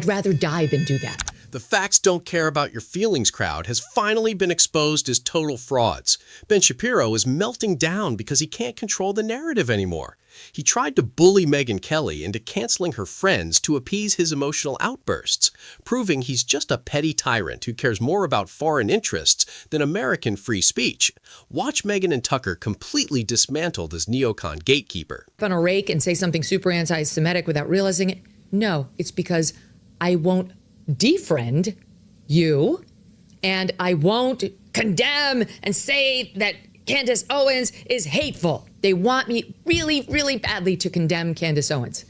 I'd rather die than do that. The facts don't care about your feelings crowd has finally been exposed as total frauds. Ben Shapiro is melting down because he can't control the narrative anymore. He tried to bully Megyn Kelly into canceling her friends to appease his emotional outbursts, proving he's just a petty tyrant who cares more about foreign interests than American free speech. Watch Megyn and Tucker completely dismantled as neocon gatekeeper. On a rake and say something super anti-Semitic without realizing it? No, it's because I won't defriend you, and I won't condemn and say that Candace Owens is hateful. They want me really, really badly to condemn Candace Owens.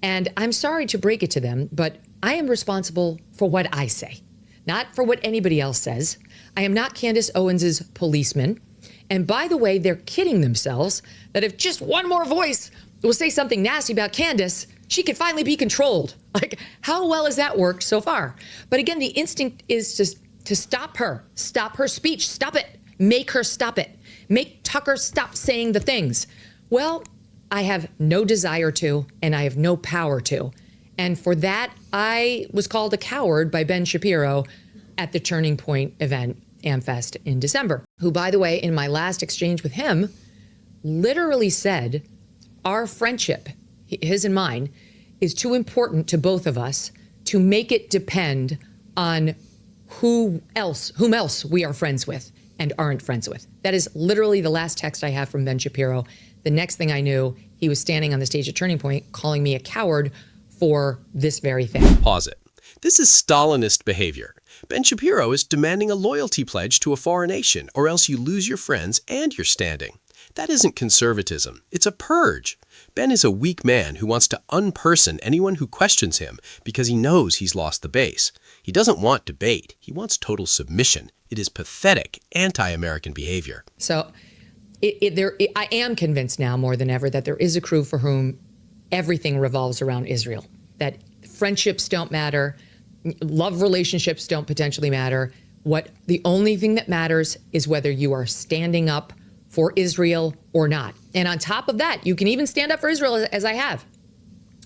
And I'm sorry to break it to them, but I am responsible for what I say, not for what anybody else says. I am not Candace Owens's policeman. And by the way, they're kidding themselves that if just one more voice will say something nasty about Candace, she could finally be controlled. Like, how well has that worked so far? But again, the instinct is to stop her speech, stop it, make her stop it, make Tucker stop saying the things. Well, I have no desire to, and I have no power to. And for that, I was called a coward by Ben Shapiro at the Turning Point event, AmFest in December, who, by the way, in my last exchange with him, literally said, our friendship, his and mine, is too important to both of us to make it depend on whom else we are friends with and aren't friends with. That is literally the last text I have from Ben Shapiro. The next thing I knew, he was standing on the stage at Turning Point calling me a coward for this very thing. Pause it. This is Stalinist behavior. Ben Shapiro is demanding a loyalty pledge to a foreign nation, or else you lose your friends and your standing. That isn't conservatism. It's a purge. Ben is a weak man who wants to unperson anyone who questions him because he knows he's lost the base. He doesn't want debate. He wants total submission. It is pathetic, anti-American behavior. So I am convinced now more than ever that there is a crew for whom everything revolves around Israel, that friendships don't matter, love relationships don't potentially matter. The only thing that matters is whether you are standing up for Israel or not. And on top of that, you can even stand up for Israel as I have.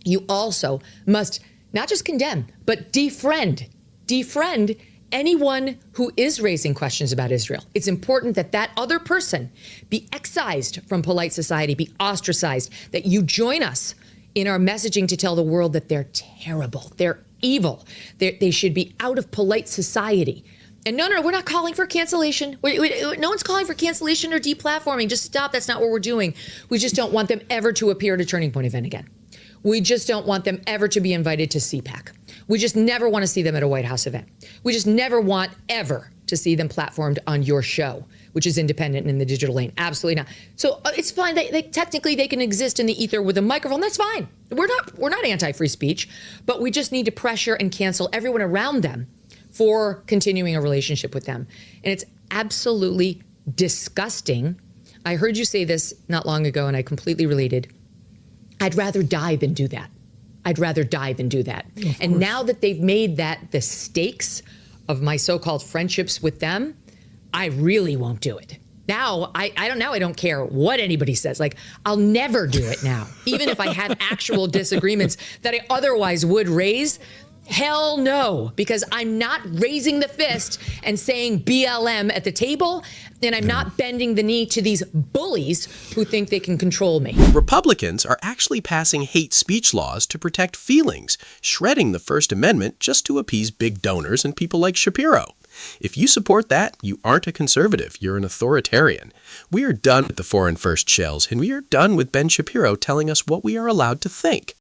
You also must not just condemn, but defriend anyone who is raising questions about Israel. It's important that that other person be excised from polite society, be ostracized, that you join us in our messaging to tell the world that they're terrible, they're evil, they should be out of polite society. And no, we're not calling for cancellation. No one's calling for cancellation or deplatforming. Just stop. That's not what we're doing. We just don't want them ever to appear at a Turning Point event again. We just don't want them ever to be invited to CPAC. We just never want to see them at a White House event. We just never want ever to see them platformed on your show, which is independent and in the digital lane. Absolutely not. So it's fine. Technically, they can exist in the ether with a microphone. That's fine. We're not anti-free speech, but we just need to pressure and cancel everyone around them for continuing a relationship with them. And it's absolutely disgusting. I heard you say this not long ago, and I completely related. I'd rather die than do that. I'd rather die than do that. And now that they've made that the stakes of my so-called friendships with them, I really won't do it. Now, I don't care what anybody says. Like, I'll never do it now. Even if I have actual disagreements that I otherwise would raise, hell no, because I'm not raising the fist and saying BLM at the table, and I'm not bending the knee to these bullies who think they can control me. Republicans are actually passing hate speech laws to protect feelings, shredding the First Amendment just to appease big donors and people like Shapiro. If you support that, you aren't a conservative, you're an authoritarian. We are done with the foreign first shells, and we are done with Ben Shapiro telling us what we are allowed to think.